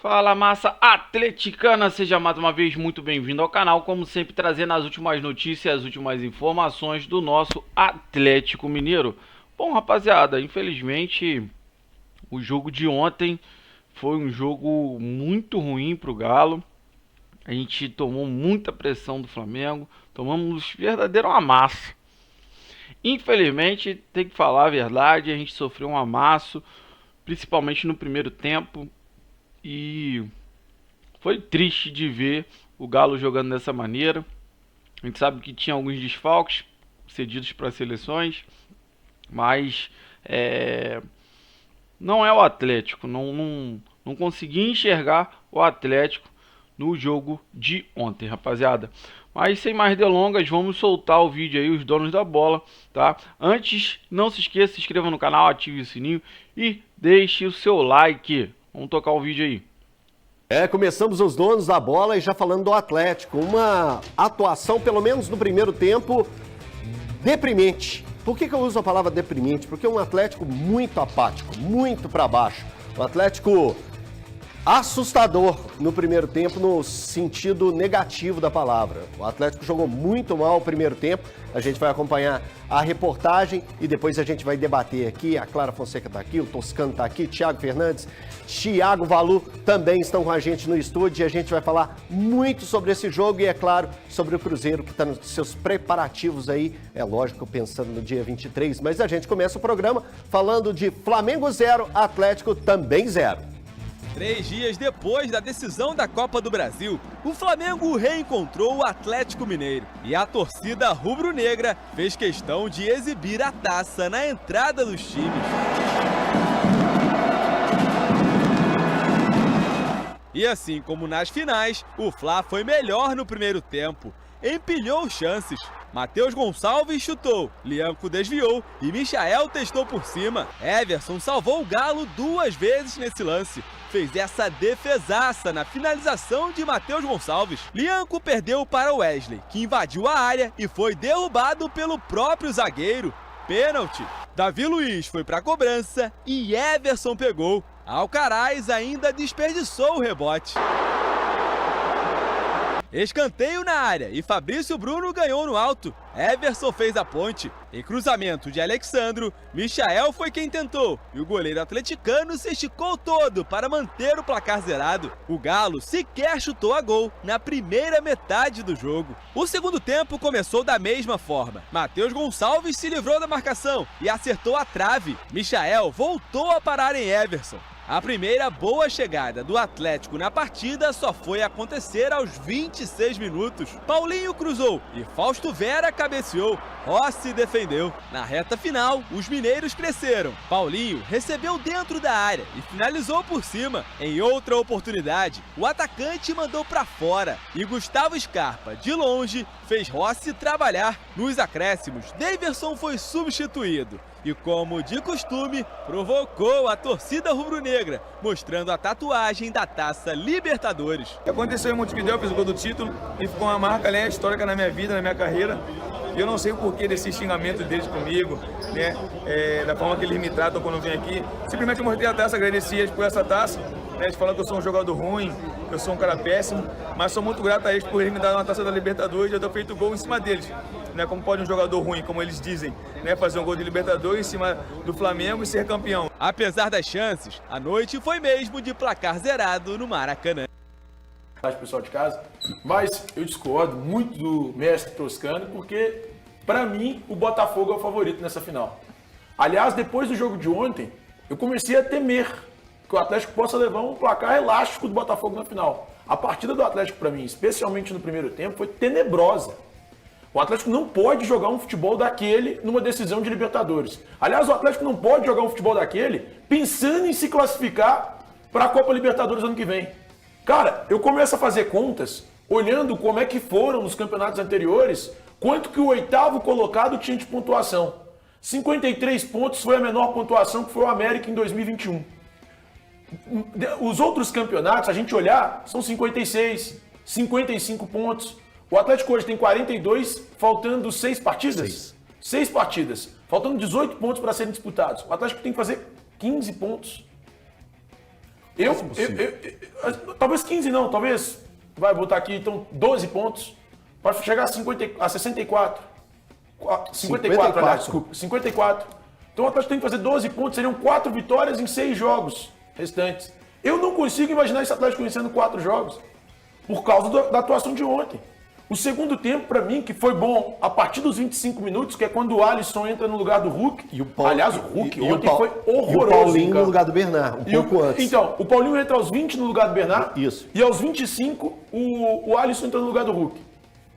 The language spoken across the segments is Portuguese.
Fala, massa atleticana, seja mais uma vez muito bem-vindo ao canal, como sempre trazendo as últimas notícias, as últimas informações do nosso Atlético Mineiro. Bom, rapaziada, infelizmente o jogo de ontem foi um jogo muito ruim pro Galo. A gente tomou muita pressão do Flamengo, tomamos verdadeiro amasso. Infelizmente, tem que falar a verdade, a gente sofreu um amasso, principalmente no primeiro tempo. E foi triste de ver o Galo jogando dessa maneira. A gente sabe que tinha alguns desfalques cedidos para seleções, mas não é o Atlético. Não consegui enxergar o Atlético no jogo de ontem, rapaziada. Mas sem mais delongas, vamos soltar o vídeo aí, os donos da bola, tá? Antes, não se esqueça, se inscreva no canal, ative o sininho e deixe o seu like. Vamos tocar o vídeo aí. Começamos os donos da bola e já falando do Atlético. Uma atuação, pelo menos no primeiro tempo, deprimente. Por que eu uso a palavra deprimente? Porque é um Atlético muito apático, muito para baixo. Um Atlético assustador no primeiro tempo, no sentido negativo da palavra. O Atlético jogou muito mal o primeiro tempo. A gente vai acompanhar a reportagem e depois a gente vai debater aqui. A Clara Fonseca está aqui, o Toscano está aqui, Thiago Fernandes, Thiago Valu também estão com a gente no estúdio e a gente vai falar muito sobre esse jogo e, é claro, sobre o Cruzeiro que está nos seus preparativos aí. É lógico, pensando no dia 23, mas a gente começa o programa falando de Flamengo 0, Atlético também 0. 3 dias depois da decisão da Copa do Brasil, o Flamengo reencontrou o Atlético Mineiro e a torcida rubro-negra fez questão de exibir a taça na entrada dos times. E assim como nas finais, o Fla foi melhor no primeiro tempo, empilhou chances. Matheus Gonçalves chutou, Lianco desviou e Michael testou por cima. Everson salvou o Galo 2 vezes nesse lance. Fez essa defesaça na finalização de Matheus Gonçalves. Lianco perdeu para Wesley, que invadiu a área e foi derrubado pelo próprio zagueiro. Pênalti. Davi Luiz foi para a cobrança e Everson pegou. Alcaraz ainda desperdiçou o rebote. Escanteio na área e Fabrício Bruno ganhou no alto. Everson fez a ponte. Em cruzamento de Alexandro, Michael foi quem tentou e o goleiro atleticano se esticou todo para manter o placar zerado. O Galo sequer chutou a gol na primeira metade do jogo. O segundo tempo começou da mesma forma. Matheus Gonçalves se livrou da marcação e acertou a trave. Michael voltou a parar em Everson. A primeira boa chegada do Atlético na partida só foi acontecer aos 26 minutos. Paulinho cruzou e Fausto Vera cabeceou. Rossi defendeu. Na reta final, os mineiros cresceram. Paulinho recebeu dentro da área e finalizou por cima. Em outra oportunidade, o atacante mandou para fora e Gustavo Scarpa, de longe, fez Rossi trabalhar. Nos acréscimos, Daverson foi substituído e, como de costume, provocou a torcida rubro-negra, mostrando a tatuagem da Taça Libertadores. Aconteceu em Montevidéu, fiz o gol do título e ficou uma marca histórica na minha vida, na minha carreira. E eu não sei o porquê desse xingamento deles comigo, né? Da forma que eles me tratam quando eu venho aqui. Simplesmente eu mostrei a taça, agradeci eles por essa taça. Eles falam que eu sou um jogador ruim, que eu sou um cara péssimo, mas sou muito grato a eles por eles me darem uma taça da Libertadores e eu ter feito gol em cima deles. Né? Como pode um jogador ruim, como eles dizem, né? Fazer um gol de Libertadores em cima do Flamengo e ser campeão. Apesar das chances, a noite foi mesmo de placar zerado no Maracanã. Pessoal de casa, mas eu discordo muito do mestre Toscano, porque para mim o Botafogo é o favorito nessa final. Aliás, depois do jogo de ontem, eu comecei a temer que o Atlético possa levar um placar elástico do Botafogo na final. A partida do Atlético, para mim, especialmente no primeiro tempo, foi tenebrosa. O Atlético não pode jogar um futebol daquele numa decisão de Libertadores. Aliás, o Atlético não pode jogar um futebol daquele pensando em se classificar para a Copa Libertadores ano que vem. Cara, eu começo a fazer contas, olhando como é que foram nos campeonatos anteriores, quanto que o 8º colocado tinha de pontuação. 53 pontos foi a menor pontuação que foi o América em 2021. Os outros campeonatos, a gente olhar, são 56, 55 pontos. O Atlético hoje tem 42, faltando 6 partidas? 6 partidas. Faltando 18 pontos para serem disputados. O Atlético tem que fazer 15 pontos. Talvez 15 não, talvez, vai botar aqui, então 12 pontos para chegar a 64. 54, aliás, desculpa, 54. Então o Atlético tem que fazer 12 pontos, seriam 4 vitórias em 6 jogos restantes. Eu não consigo imaginar esse Atlético vencendo 4 jogos, por causa da atuação de ontem. O segundo tempo, para mim, que foi bom a partir dos 25 minutos, que é quando o Alisson entra no lugar do Hulk. Aliás, o Hulk ontem foi horroroso. E o Paulinho no lugar do Bernard, pouco antes. Então, o Paulinho entra aos 20 no lugar do Bernard. Isso. E aos 25, o Alisson entra no lugar do Hulk.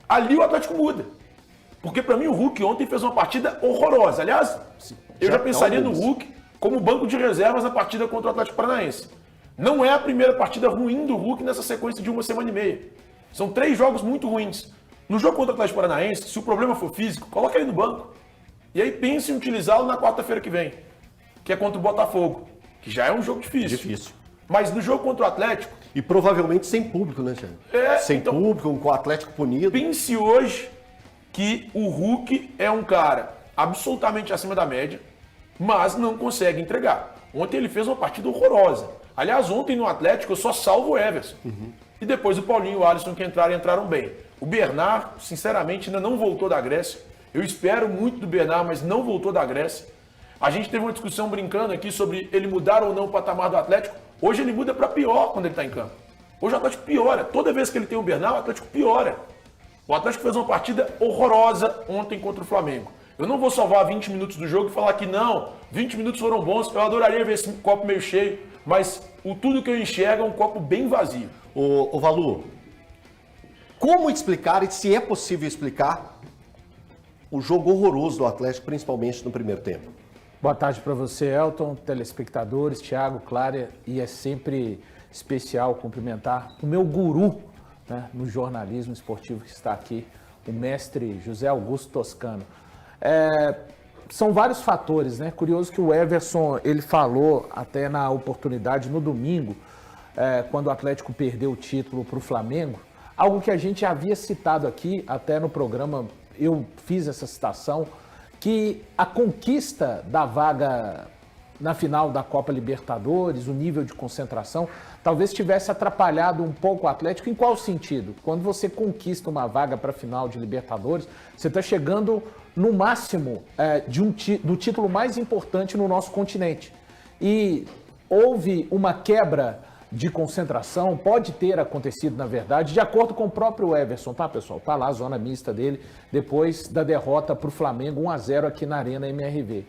Ali o Atlético muda. Porque, para mim, o Hulk ontem fez uma partida horrorosa. Aliás, eu já pensaria no Hulk como banco de reservas na partida contra o Atlético Paranaense. Não é a primeira partida ruim do Hulk nessa sequência de 1 semana e meia. São 3 jogos muito ruins. No jogo contra o Atlético Paranaense, se o problema for físico, coloca ele no banco. E aí pense em utilizá-lo na quarta-feira que vem, que é contra o Botafogo, que já é um jogo difícil. Mas no jogo contra o Atlético... E provavelmente sem público, né, Thiago? Sem público, com o Atlético punido. Pense hoje que o Hulk é um cara absolutamente acima da média, mas não consegue entregar. Ontem ele fez uma partida horrorosa. Aliás, ontem no Atlético eu só salvo o Everson. E depois o Paulinho e o Alisson que entraram bem. O Bernard, sinceramente, ainda não voltou da Grécia. Eu espero muito do Bernard, mas não voltou da Grécia. A gente teve uma discussão brincando aqui sobre ele mudar ou não o patamar do Atlético. Hoje ele muda para pior quando ele está em campo. Hoje o Atlético piora. Toda vez que ele tem o Bernard, o Atlético piora. O Atlético fez uma partida horrorosa ontem contra o Flamengo. Eu não vou salvar 20 minutos do jogo e falar que não, 20 minutos foram bons, eu adoraria ver esse copo meio cheio, mas tudo que eu enxergo é um copo bem vazio. Ô Valu, como explicar, e se é possível explicar, o jogo horroroso do Atlético, principalmente no primeiro tempo? Boa tarde para você, Elton, telespectadores, Thiago, Clara, e é sempre especial cumprimentar o meu guru, né, no jornalismo esportivo que está aqui, o mestre José Augusto Toscano. São vários fatores, né? Curioso que o Everson, ele falou até na oportunidade no domingo, quando o Atlético perdeu o título para o Flamengo, algo que a gente havia citado aqui, até no programa eu fiz essa citação, que a conquista da vaga na final da Copa Libertadores, o nível de concentração, talvez tivesse atrapalhado um pouco o Atlético. Em qual sentido? Quando você conquista uma vaga para a final de Libertadores, você está chegando no máximo do título mais importante no nosso continente. E houve uma quebra de concentração, pode ter acontecido, na verdade, de acordo com o próprio Everson, tá, pessoal? Tá lá a zona mista dele, depois da derrota para o Flamengo 1-0 aqui na Arena MRV.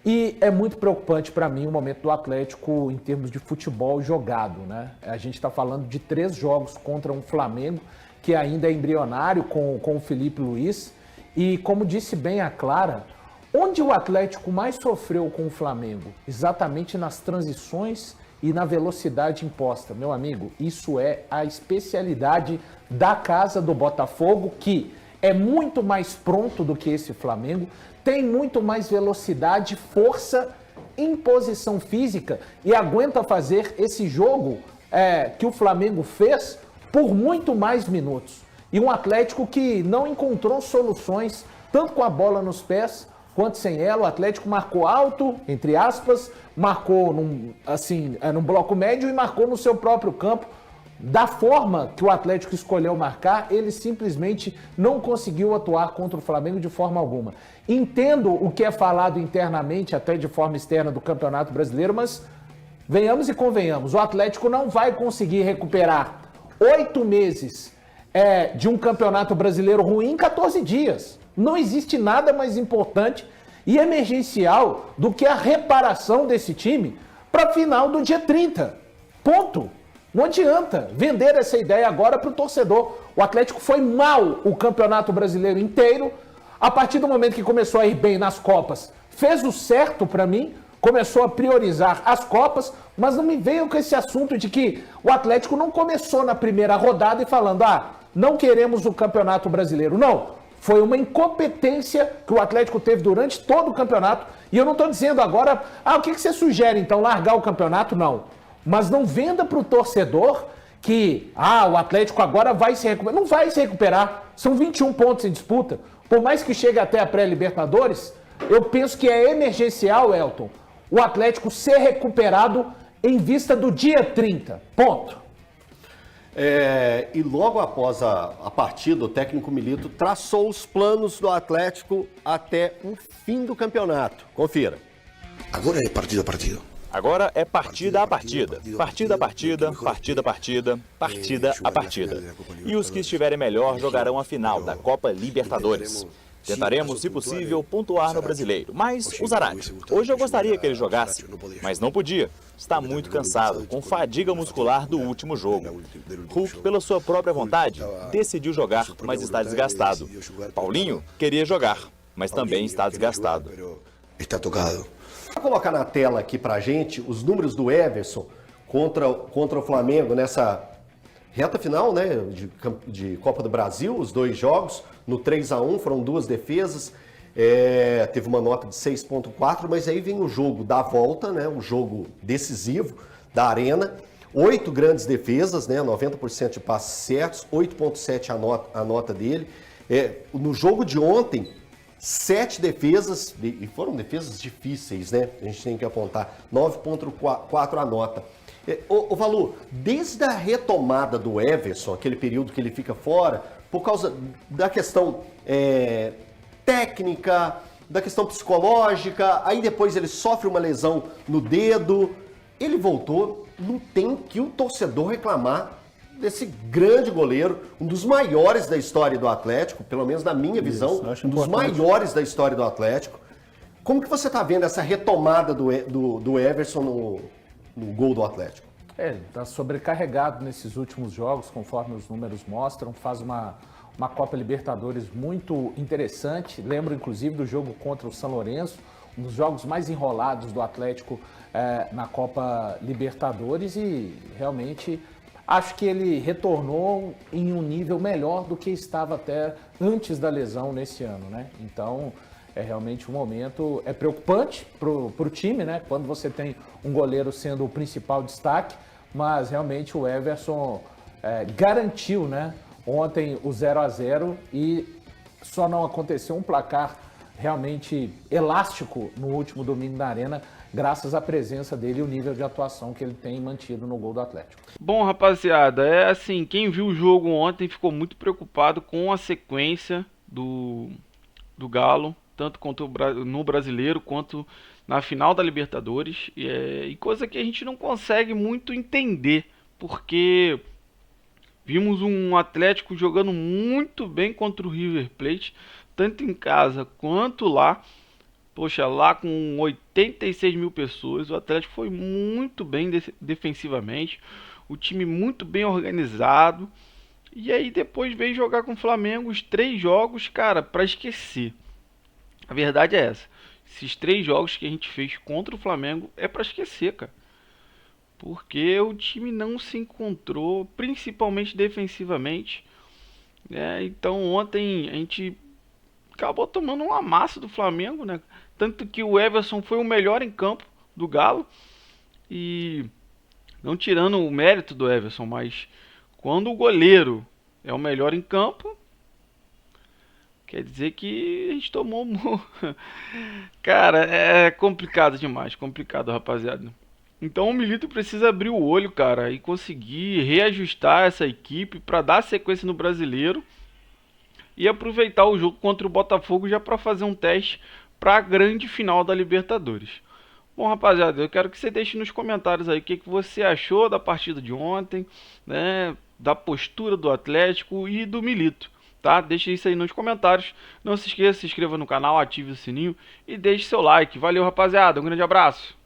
E é muito preocupante para mim o momento do Atlético em termos de futebol jogado, né? A gente está falando de 3 jogos contra um Flamengo que ainda é embrionário com o Felipe Luiz. E como disse bem a Clara, onde o Atlético mais sofreu com o Flamengo? Exatamente nas transições e na velocidade imposta. Meu amigo, isso é a especialidade da casa do Botafogo, que é muito mais pronto do que esse Flamengo, tem muito mais velocidade, força, imposição física e aguenta fazer esse jogo que o Flamengo fez por muito mais minutos. E um Atlético que não encontrou soluções, tanto com a bola nos pés quanto sem ela. O Atlético marcou alto, entre aspas, marcou num bloco médio e marcou no seu próprio campo. Da forma que o Atlético escolheu marcar, ele simplesmente não conseguiu atuar contra o Flamengo de forma alguma. Entendo o que é falado internamente, até de forma externa do Campeonato Brasileiro, mas venhamos e convenhamos, o Atlético não vai conseguir recuperar 8 meses de um Campeonato Brasileiro ruim em 14 dias. Não existe nada mais importante e emergencial do que a reparação desse time para a final do dia 30. Ponto. Não adianta vender essa ideia agora para o torcedor. O Atlético foi mal o Campeonato Brasileiro inteiro. A partir do momento que começou a ir bem nas Copas, fez o certo para mim, começou a priorizar as Copas, mas não me veio com esse assunto de que o Atlético não começou na primeira rodada e falando, não queremos o Campeonato Brasileiro. Não, foi uma incompetência que o Atlético teve durante todo o campeonato. E eu não estou dizendo agora, o que você sugere então, largar o campeonato? Não. Mas não venda para o torcedor que o Atlético agora vai se recuperar. Não vai se recuperar. São 21 pontos em disputa. Por mais que chegue até a pré-Libertadores, eu penso que é emergencial, Elton, o Atlético ser recuperado em vista do dia 30. Ponto. E logo após a partida, o técnico Milito traçou os planos do Atlético até o fim do campeonato. Confira. Agora é partido a partido. Agora é partida a partida, partida a partida, partida a partida, partida a partida. E os que estiverem melhor jogarão a final da Copa Libertadores. Tentaremos, se possível, pontuar no Brasileiro, mas o Zarate. Hoje eu gostaria que ele jogasse, mas não podia. Está muito cansado, com fadiga muscular do último jogo. Hulk, pela sua própria vontade, decidiu jogar, mas está desgastado. Paulinho queria jogar, mas também está desgastado. Está tocado. Vou colocar na tela aqui pra gente os números do Everson contra o Flamengo nessa reta final, né, de Copa do Brasil, os 2 jogos. No 3-1 foram 2 defesas, teve uma nota de 6.4, mas aí vem o jogo da volta, né, um jogo decisivo da Arena. 8 grandes defesas, né, 90% de passes certos, 8.7 a nota dele. No jogo de ontem, 7 defesas, e foram defesas difíceis, né? A gente tem que apontar, 9.4 a nota. Ô Valu, desde a retomada do Everson, aquele período que ele fica fora, por causa da questão técnica, da questão psicológica, aí depois ele sofre uma lesão no dedo, ele voltou, não tem que o torcedor reclamar desse grande goleiro, um dos maiores da história do Atlético, pelo menos na minha visão, um dos maiores da história do Atlético. Como que você está vendo essa retomada do Everson no gol do Atlético? Está sobrecarregado nesses últimos jogos, conforme os números mostram, faz uma Copa Libertadores muito interessante. Lembro inclusive do jogo contra o São Lourenço, um dos jogos mais enrolados do Atlético na Copa Libertadores, e realmente acho que ele retornou em um nível melhor do que estava até antes da lesão nesse ano, né? Então, realmente um momento preocupante para o time, né? Quando você tem um goleiro sendo o principal destaque, mas realmente o Everson garantiu, né? Ontem o 0-0, e só não aconteceu um placar realmente elástico no último domingo na Arena, graças à presença dele e o nível de atuação que ele tem mantido no gol do Atlético. Bom, rapaziada, assim, quem viu o jogo ontem ficou muito preocupado com a sequência do Galo, tanto no Brasileiro quanto na final da Libertadores, e coisa que a gente não consegue muito entender, porque vimos um Atlético jogando muito bem contra o River Plate, tanto em casa quanto lá. Poxa, lá com 86 mil pessoas, o Atlético foi muito bem defensivamente, o time muito bem organizado, e aí depois veio jogar com o Flamengo os 3 jogos, cara, pra esquecer. A verdade é essa, esses 3 jogos que a gente fez contra o Flamengo é pra esquecer, cara, porque o time não se encontrou, principalmente defensivamente, então ontem a gente acabou tomando um amasso do Flamengo, né? Tanto que o Everson foi o melhor em campo do Galo. E não tirando o mérito do Everson, mas quando o goleiro é o melhor em campo, quer dizer que a gente tomou... Cara, é complicado demais, complicado, rapaziada. Então o Milito precisa abrir o olho, cara, e conseguir reajustar essa equipe para dar sequência no Brasileiro e aproveitar o jogo contra o Botafogo já para fazer um teste para a grande final da Libertadores. Bom, rapaziada, eu quero que você deixe nos comentários aí o que você achou da partida de ontem, né, da postura do Atlético e do Milito, tá? Deixe isso aí nos comentários. Não se esqueça, se inscreva no canal, ative o sininho e deixe seu like. Valeu, rapaziada, um grande abraço.